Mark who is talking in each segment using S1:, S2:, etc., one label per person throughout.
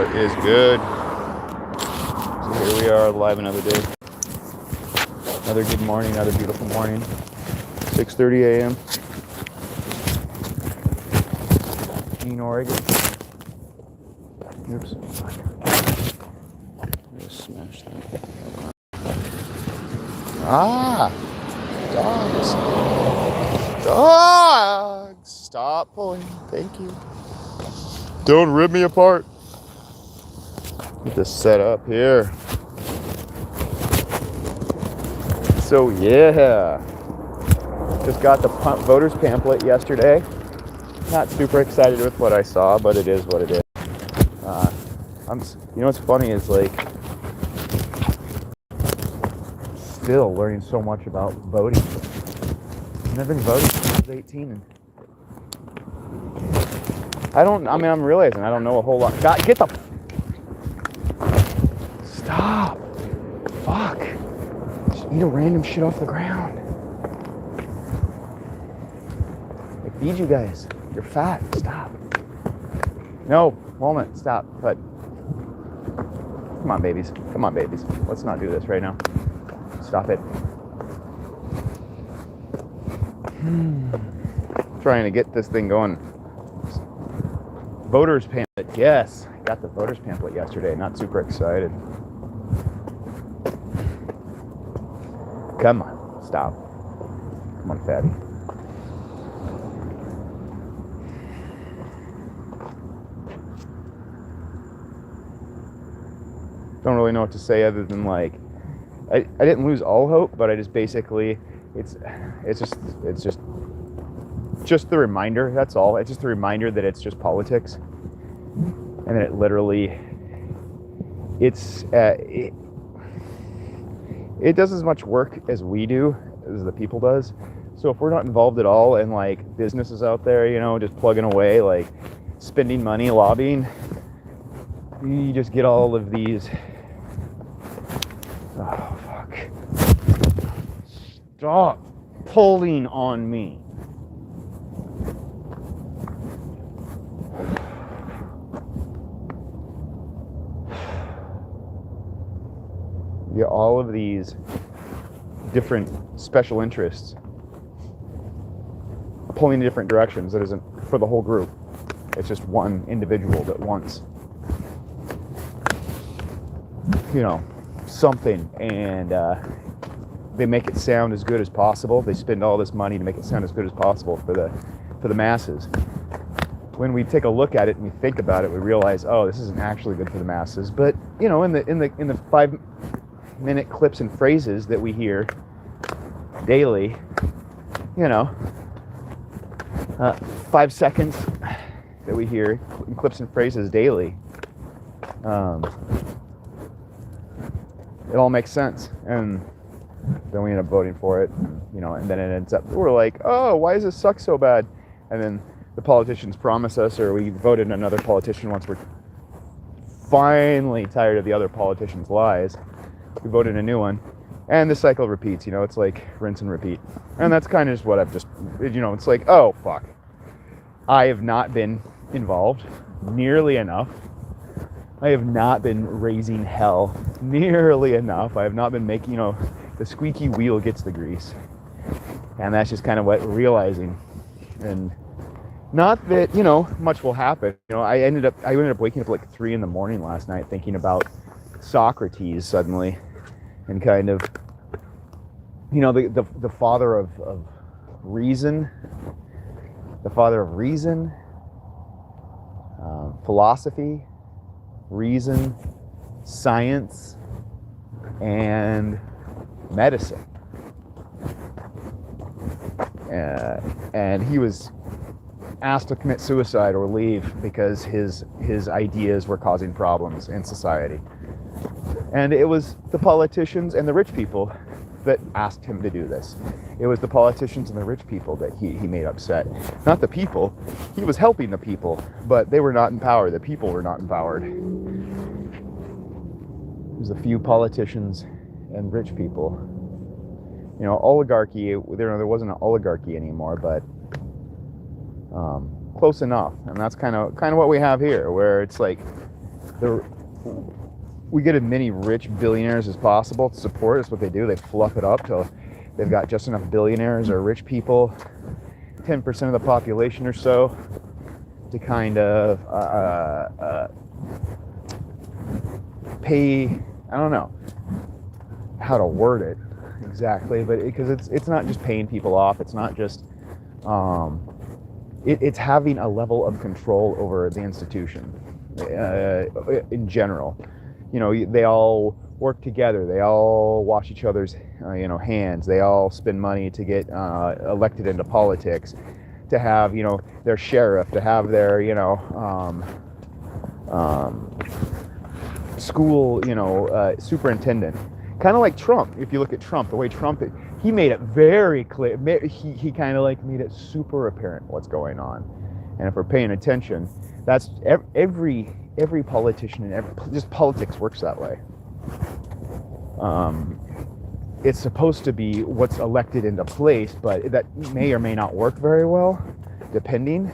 S1: What is good? So here we are, live another day. Another good morning, another beautiful morning. 6:30 a.m. in Oregon. Oops. Just smashed that. Ah! Dogs! Dogs! Stop pulling. Thank you. Don't rip me apart. Get this set up here. So yeah, just got the voters pamphlet yesterday. Not super excited with what I saw, but it is what it is. You know what's funny is like still learning so much about voting. I've never been voting since I was 18. And I'm realizing I don't know a whole lot. God, get the stop. Fuck. Just eat a random shit off the ground. I feed you guys. You're fat. Stop. No, moment. Stop. But come on, babies. Come on, babies. Let's not do this right now. Stop it. Trying to get this thing going. Voters pamphlet. Yes, I got the voters pamphlet yesterday. Not super excited. Come on. Stop. Come on, fatty. Don't really know what to say other than like I didn't lose all hope, but I just basically it's just the reminder, that's all. It's just the reminder that it's just politics, and that it literally it does as much work as we do, as the people does. So if we're not involved at all, and like businesses out there, you know, just plugging away, like spending money, lobbying, you just get all of these. Oh, fuck. Stop pulling on me. You get all of these different special interests pulling in different directions that isn't for the whole group. It's just one individual that wants, you know, something, and they make it sound as good as possible. They spend all this money to make it sound as good as possible for the masses. When we take a look at it and we think about it, we realize, oh, this isn't actually good for the masses. But you know, in the 5-minute clips and phrases that we hear daily, you know, 5 seconds that we hear in clips and phrases daily, it all makes sense, and then we end up voting for it, you know, and then it ends up, we're like, oh, why does this suck so bad? And then the politicians promise us, or we voted another politician once we're finally tired of the other politician's lies, we voted a new one, and the cycle repeats. You know, it's like rinse and repeat. And that's kind of just what I've just, you know, it's like, oh, fuck. I have not been involved nearly enough. I have not been raising hell nearly enough. I have not been making, you know, the squeaky wheel gets the grease. And that's just kind of what we're realizing. And not that, you know, much will happen. You know, I ended up waking up like 3 a.m. last night thinking about Socrates suddenly, and kind of, you know, the father of reason, philosophy, reason, science, and medicine. And he was asked to commit suicide or leave because his ideas were causing problems in society. And it was the politicians and the rich people that asked him to do this. It was the politicians and the rich people that he made upset. Not the people. He was helping the people, but they were not in power. The people were not empowered. It was a few politicians and rich people. You know, oligarchy, there wasn't an oligarchy anymore, but close enough. And that's kind of what we have here, where it's like we get as many rich billionaires as possible to support. That's what they do. They fluff it up till they've got just enough billionaires or rich people, 10% of the population or so, to kind of pay. I don't know how to word it exactly, but because it's not just paying people off. It's not just it's having a level of control over the institution in general. You know, they all work together. They all wash each other's hands. They all spend money to get elected into politics, to have their sheriff, to have their school superintendent. Kind of like Trump. If you look at Trump, the way Trump, he made it very clear. He kind of like made it super apparent what's going on. And if we're paying attention, that's every politician and just politics works that way. It's supposed to be what's elected into place, but that may or may not work very well, depending.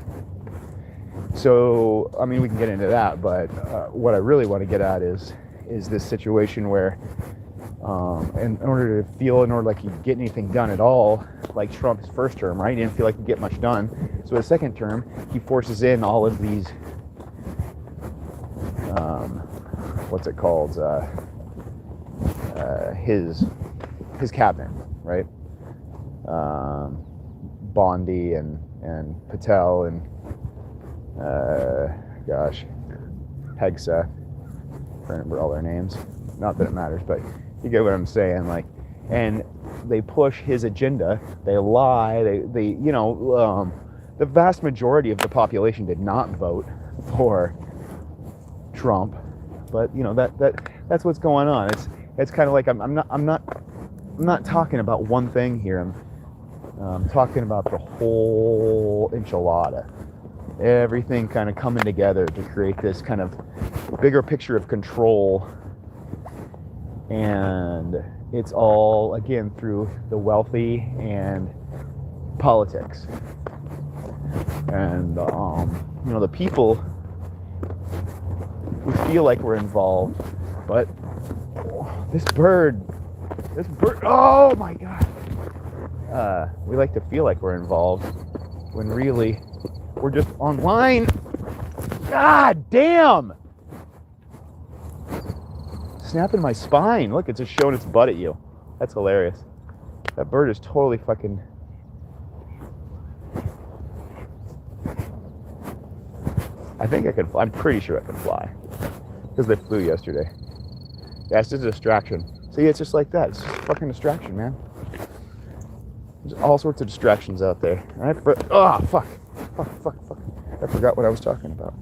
S1: So, I mean, we can get into that, but what I really want to get at is this situation where in order like you get anything done at all, like Trump's first term, right? He didn't feel like he'd get much done. So his second term, he forces in all of these, what's it called? His cabinet, right? Bondi and Patel and Hegseth. I remember all their names. Not that it matters, but you get what I'm saying. Like, and they push his agenda. They lie. They the vast majority of the population did not vote for Trump, but that's what's going on. It's kind of like I'm not talking about one thing here. I'm talking about the whole enchilada. Everything kind of coming together to create this kind of bigger picture of control. And it's all, again, through the wealthy and politics. And, the people, we feel like we're involved, but this bird, oh my God. We like to feel like we're involved when really we're just online. God damn! Snapping my spine. Look, it's just showing its butt at you. That's hilarious. That bird is totally fucking... I think I could fly. I'm pretty sure I can fly. Because they flew yesterday. Yeah, it's just a distraction. See, it's just like that. It's just a fucking distraction, man. There's all sorts of distractions out there. Alright? Fuck. I forgot what I was talking about.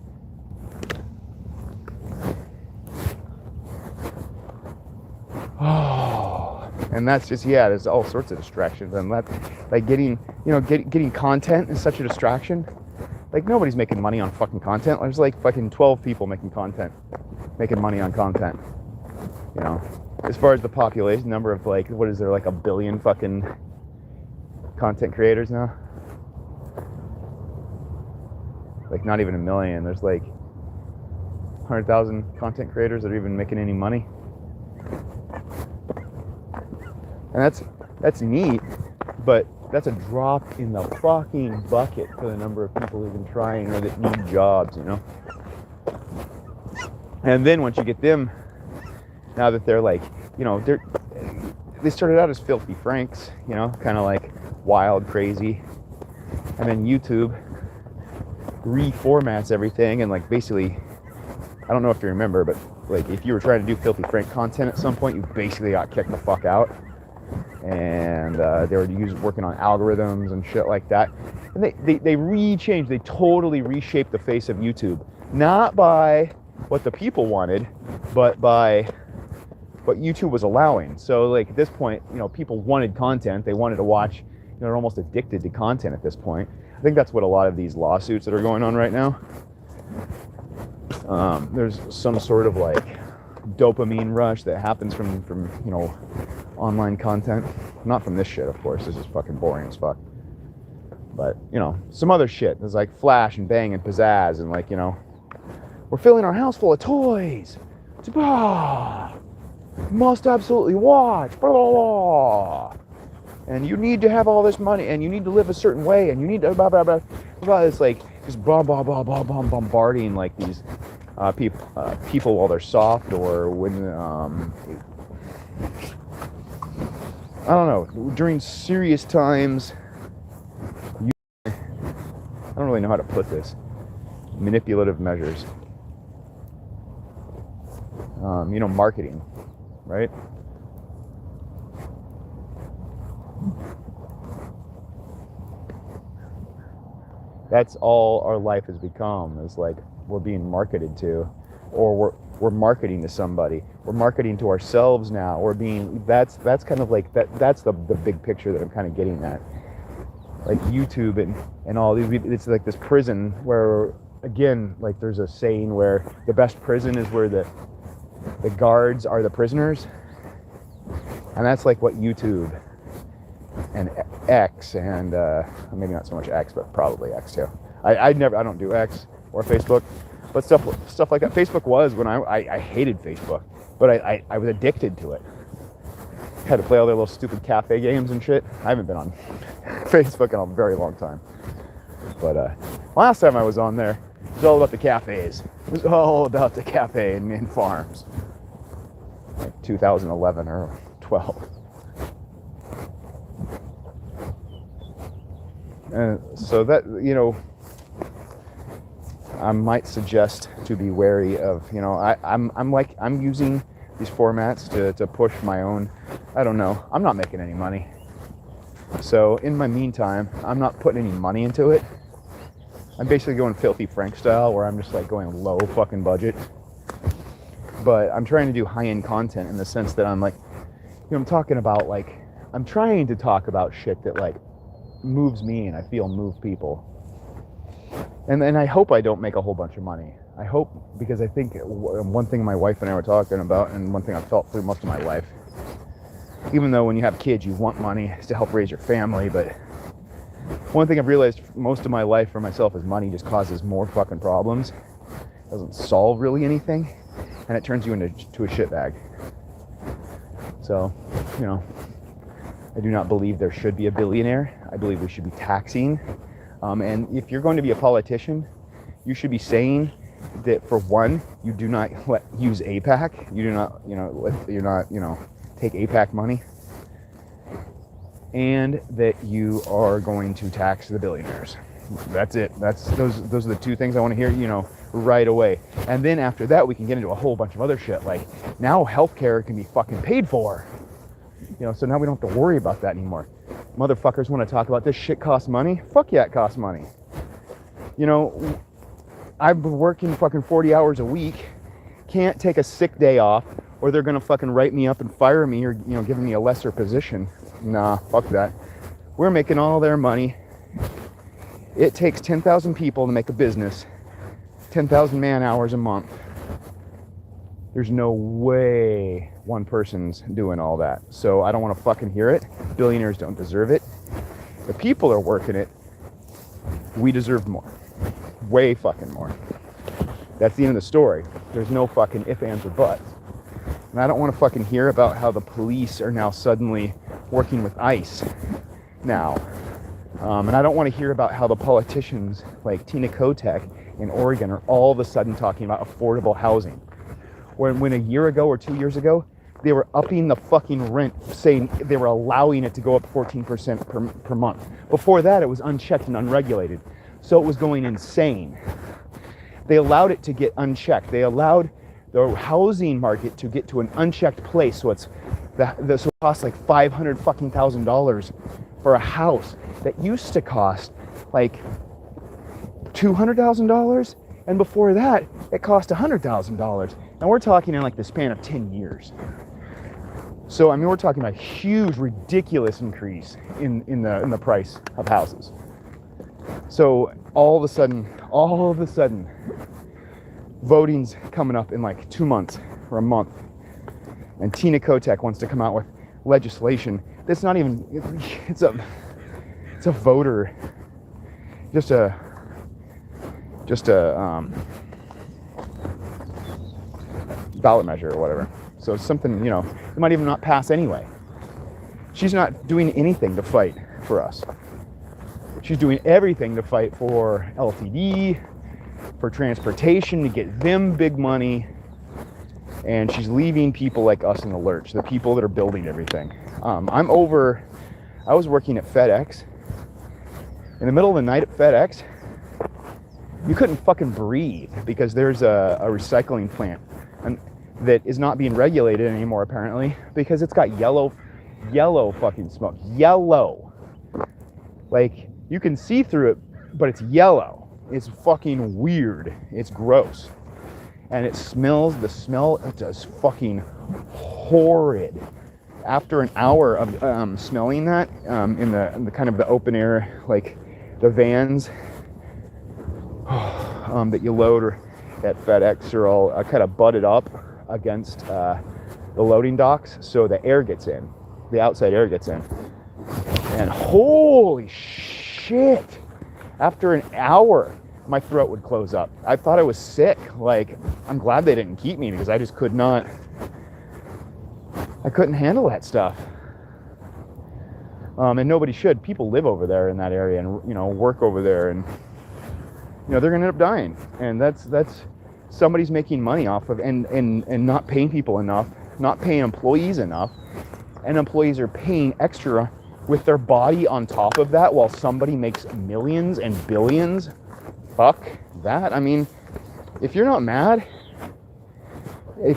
S1: Oh, and that's just, there's all sorts of distractions, and that, like getting content is such a distraction. Like, nobody's making money on fucking content. There's like fucking 12 people making money on content. As far as the population number of, like, what is there, like 1 billion fucking content creators now? Like, not even 1 million. There's like 100,000 content creators that are even making any money. And that's neat, but that's a drop in the fucking bucket for the number of people who've been trying or that need jobs, And then once you get them, now that they're like, they started out as filthy Franks, kind of like wild, crazy. And then YouTube reformats everything and, like, basically, I don't know if you remember, but like if you were trying to do filthy Frank content at some point, you basically got kicked the fuck out. And they were working on algorithms and shit like that. And they totally reshaped the face of YouTube. Not by what the people wanted, but by what YouTube was allowing. So, like, at this point, people wanted content. They wanted to watch. They're almost addicted to content at this point. I think that's what a lot of these lawsuits that are going on right now. There's some sort of, like, dopamine rush that happens from online content. Not from this shit, of course. This is fucking boring as fuck. But, some other shit. There's like flash and bang and pizzazz and, like, We're filling our house full of toys. It's, must absolutely watch. Blah, blah, blah. And you need to have all this money, and you need to live a certain way, and you need to blah blah blah blah. It's like just bombarding like these people while they're soft, or when I don't know, during serious times. I don't really know how to put this. Manipulative measures. Marketing, right? That's all our life has become, is like we're being marketed to, or we're marketing to somebody. We're marketing to ourselves now. That's kind of like that's the big picture that I'm kind of getting at. Like YouTube and all these, it's like this prison where, again, like there's a saying where the best prison is where the guards are the prisoners. And that's like what YouTube and X and maybe not so much X, but probably X too. I don't do X or Facebook, but stuff like that. Facebook was when I hated Facebook, but I was addicted to it. Had to play all their little stupid cafe games and shit. I haven't been on Facebook in a very long time, but last time I was on there, it was all about the cafes. It was all about the cafe in farms, like 2011 or 12. So that, I might suggest to be wary of, I'm using these formats to push my own, I don't know, I'm not making any money. So in my meantime, I'm not putting any money into it. I'm basically going Filthy Frank style, where I'm just like going low fucking budget. But I'm trying to do high-end content in the sense that I'm like, I'm talking about like, I'm trying to talk about shit that like moves me and I feel move people. And I hope I don't make a whole bunch of money. I hope, because I think one thing my wife and I were talking about, and one thing I've felt through most of my life, even though when you have kids you want money to help raise your family, but one thing I've realized most of my life for myself is money just causes more fucking problems. It doesn't solve really anything, and it turns you into a shitbag. So, I do not believe there should be a billionaire. I believe we should be taxing. And if you're going to be a politician, you should be saying that, for one, you do not use APAC. You do not, take APAC money. And that you are going to tax the billionaires. That's it. Those are the two things I want to hear, right away. And then after that, we can get into a whole bunch of other shit. Like, now healthcare can be fucking paid for. So now we don't have to worry about that anymore. Motherfuckers want to talk about this shit costs money. Fuck yeah, it costs money. I've been working fucking 40 hours a week. Can't take a sick day off, or they're gonna fucking write me up and fire me, or give me a lesser position. Nah, fuck that. We're making all their money. It takes 10,000 people to make a business. 10,000 man hours a month. There's no way one person's doing all that. So I don't want to fucking hear it. Billionaires don't deserve it. The people are working it. We deserve more. Way fucking more. That's the end of the story. There's no fucking ifs, ands, or buts. And I don't want to fucking hear about how the police are now suddenly working with ICE now. And I don't want to hear about how the politicians like Tina Kotek in Oregon are all of a sudden talking about affordable housing. When a year ago or 2 years ago, they were upping the fucking rent, saying they were allowing it to go up 14% per month. Before that, it was unchecked and unregulated. So it was going insane. They allowed it to get unchecked. They allowed the housing market to get to an unchecked place. So so it costs like $500,000 for a house that used to cost like $200,000. And before that, it cost $100,000. And we're talking in like the span of 10 years. So, we're talking about a huge, ridiculous increase in the price of houses. So all of a sudden, voting's coming up in like 2 months or a month. And Tina Kotek wants to come out with legislation that's not even, it's a voter, ballot measure or whatever. So it's something, you know, it might even not pass anyway. She's not doing anything to fight for us. She's doing everything to fight for LTD, for transportation, to get them big money. And she's leaving people like us in the lurch, the people that are building everything. I was working at FedEx. In the middle of the night at FedEx, you couldn't fucking breathe because there's a recycling plant that is not being regulated anymore, apparently, because it's got yellow fucking smoke. Yellow. Like, you can see through it, but it's yellow. It's fucking weird. It's gross. And it smells, the smell, it does fucking horrid. After an hour of smelling that in the kind of the open air, like the vans that you load at FedEx are all kind of butted up against the loading docks, so the air gets in, the outside air gets in. And holy shit, after an hour, my throat would close up. I thought I was sick. Like, I'm glad they didn't keep me because I just couldn't handle that stuff. And nobody should. People live over there in that area and, you know, work over there, and, you know, they're gonna end up dying. And that's somebody's making money off of and not paying people enough, not paying employees enough, and employees are paying extra with their body on top of that while somebody makes millions and billions. Fuck that. I mean, if you're not mad,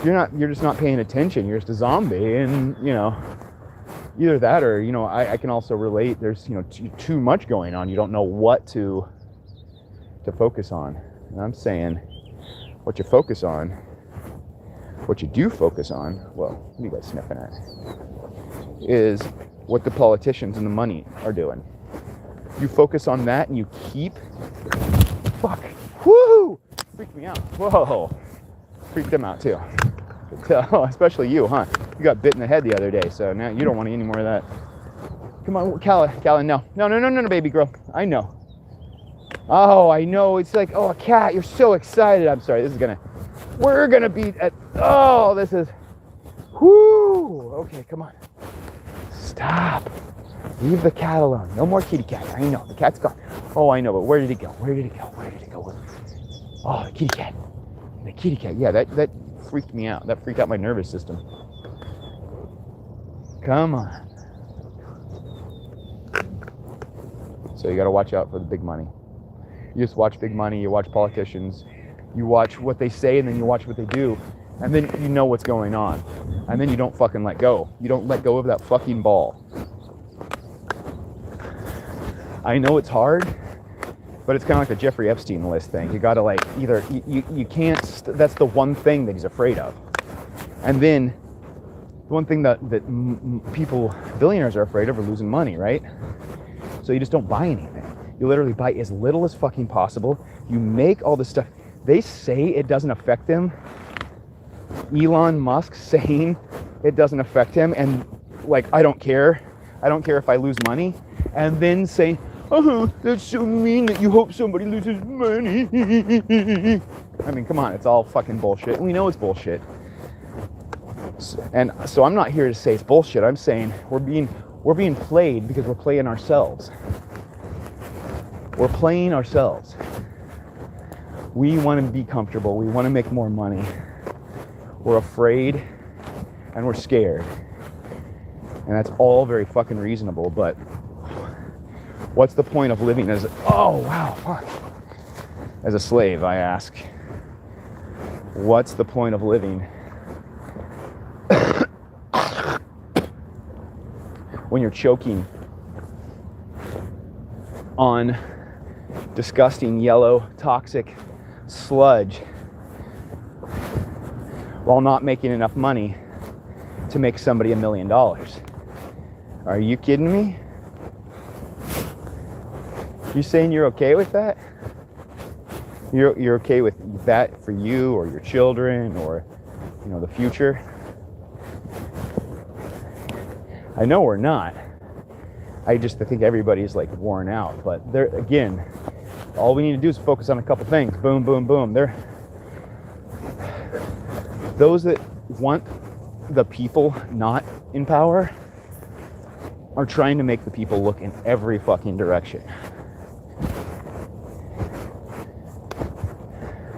S1: you're just not paying attention. You're just a zombie, and, you know, either that or, you know, I can also relate. There's, you know, too much going on. You don't know what to focus on. And I'm saying, what you focus on, what you do focus on, well, what are you guys sniffing at, is what the politicians and the money are doing. You focus on that and you keep, fuck, whoo, freaked me out, whoa, freaked them out too. Especially you, huh? You got bit in the head the other day, so now you don't want any more of that. Come on, Callan, no, baby girl, I know. Oh, I know, it's like, oh, a cat, you're so excited. I'm sorry, we're gonna be at, oh, this is, whoo, okay, come on. Stop. Leave the cat alone. No more kitty cat. I know, the cat's gone. Oh, I know, but where did it go? Oh, the kitty cat. Yeah, that freaked me out. That freaked out my nervous system. Come on. So you got to watch out for the big money. You just watch big money, you watch politicians, you watch what they say, and then you watch what they do, and then you know what's going on. And then you don't fucking let go. You don't let go of that fucking ball. I know it's hard, but it's kind of like the Jeffrey Epstein list thing. You got to, like, either, you can't, that's the one thing that he's afraid of. And then the one thing that people, billionaires are afraid of are losing money, right? So you just don't buy anything. You literally buy as little as fucking possible. You make all this stuff. They say it doesn't affect them. Elon Musk saying it doesn't affect him, and, like, I don't care if I lose money, and then saying, oh, that's so mean that you hope somebody loses money. I mean, come on, it's all fucking bullshit. We know it's bullshit. And so I'm not here to say it's bullshit. I'm saying we're being played because we're playing ourselves. We're playing ourselves. We want to be comfortable. We want to make more money. We're afraid and we're scared. And that's all very fucking reasonable, but what's the point of living as, oh wow, fuck. As a slave, I ask. What's the point of living when you're choking on disgusting yellow toxic sludge while not making enough money to make somebody $1 million? Are you kidding me? You saying you're okay with that? You're okay with that for you or your children or, you know, the future? I know we're not. I think everybody's, like, worn out. But there again, all we need to do is focus on a couple things. Boom, boom, boom. They're those that want the people not in power are trying to make the people look in every fucking direction.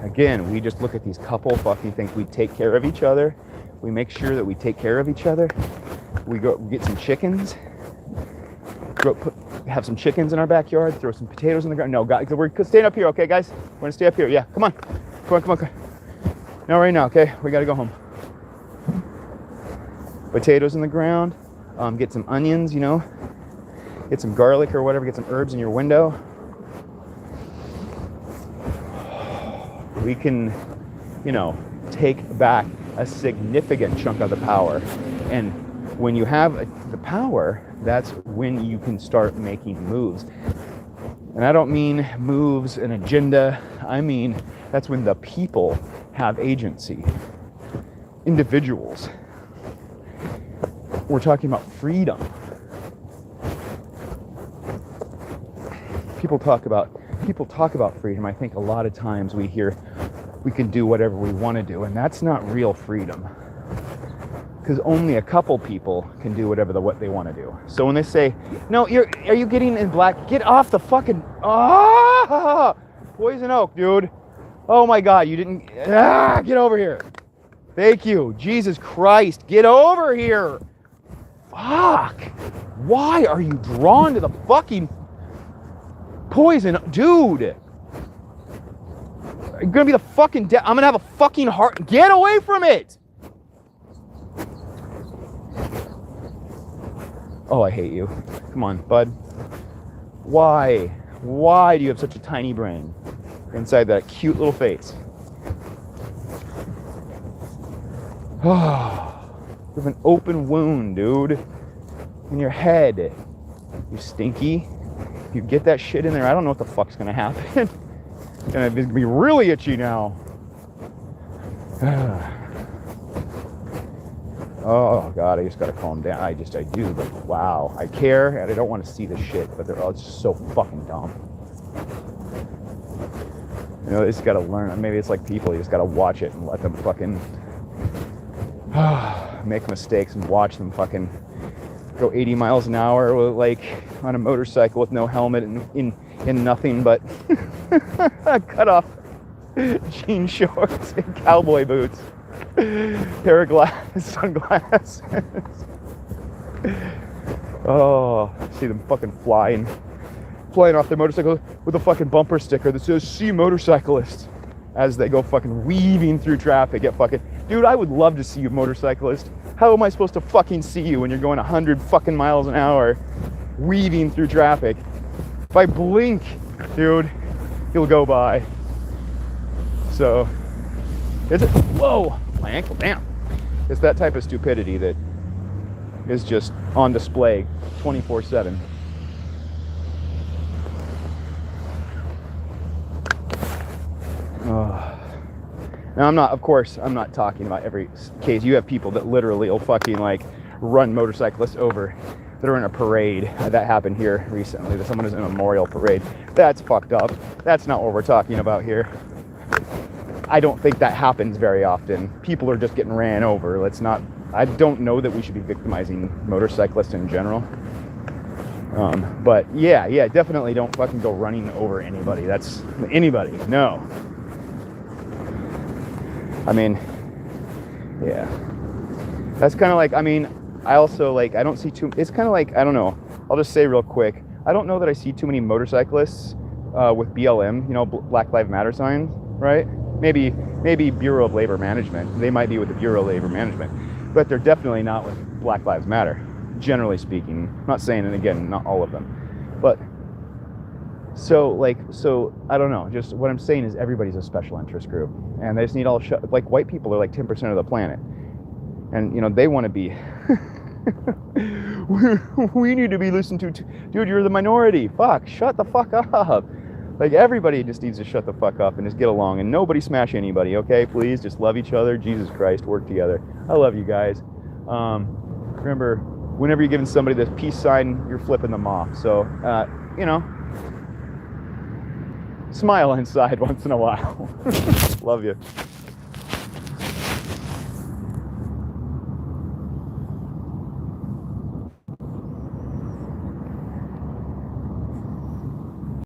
S1: Again, we just look at these couple fucking things. We take care of each other. We make sure that we take care of each other. We go get some chickens. Have some chickens in our backyard. Throw some potatoes in the ground. No, guys, we're staying up here, okay, guys? We're gonna stay up here. Yeah, come on. Come on. No, right now, okay? We gotta go home. Potatoes in the ground. Get some onions, you know. Get some garlic or whatever. Get some herbs in your window. We can, you know, take back a significant chunk of the power. And when you have the power, that's when you can start making moves. And I don't mean moves, an agenda. I mean, that's when the people have agency. Individuals. We're talking about freedom. People talk about freedom. I think a lot of times we hear we can do whatever we want to do, and that's not real freedom. Because only a couple people can do what they want to do. So when they say, "No, are you getting in black? Get off the fucking poison oak, dude! Oh my God, you didn't get over here! Thank you, Jesus Christ, get over here! Fuck! Why are you drawn to the fucking poison, dude? You're gonna be the fucking I'm gonna have a fucking heart. Get away from it! Oh, I hate you. Come on, bud. Why? Why do you have such a tiny brain inside that cute little face? Oh, you have an open wound, dude. In your head. You stinky. If you get that shit in there, I don't know what the fuck's gonna happen. And it's gonna be really itchy now. Oh God, I just gotta calm down. I do, but wow. I care and I don't want to see the shit, but it's just so fucking dumb. You know, they just gotta learn. Maybe it's like people, you just gotta watch it and let them fucking make mistakes and watch them fucking go 80 miles an hour with, like, on a motorcycle with no helmet and in nothing but cut off jean shorts and cowboy boots, pair of sunglasses. Oh, see them fucking flying off their motorcycle with a fucking bumper sticker that says "See Motorcyclist" as they go fucking weaving through traffic. Dude, I would love to see you, motorcyclist. How am I supposed to fucking see you when you're going 100 fucking miles an hour weaving through traffic? If I blink, dude, you'll go by. So, whoa, my ankle, damn. It's that type of stupidity that is just on display 24/7. Now I'm not talking about every case. You have people that literally will fucking like run motorcyclists over that are in a parade. That happened here recently, that someone is in a memorial parade. That's fucked up. That's not what we're talking about here. I don't think that happens very often. People are just getting ran over. I don't know that we should be victimizing motorcyclists in general. But yeah, definitely don't fucking go running over anybody. That's anybody. No. I mean, yeah. That's kind of like, I also like, I don't see it's kind of like, I don't know. I'll just say real quick. I don't know that I see too many motorcyclists with BLM, Black Lives Matter signs, right? Maybe Bureau of Labor Management. They might be with the Bureau of Labor Management, but they're definitely not with Black Lives Matter, generally speaking. I'm not saying, and again, not all of them, but so I don't know. Just what I'm saying is everybody's a special interest group, and they just need like white people are like 10% of the planet, and they want to be. we need to be listened to. Dude, you're the minority. Fuck, shut the fuck up. Like, everybody just needs to shut the fuck up and just get along, and nobody smash anybody, okay? Please, just love each other. Jesus Christ, work together. I love you guys. Remember, whenever you're giving somebody this peace sign, you're flipping them off. So, smile inside once in a while. Love you.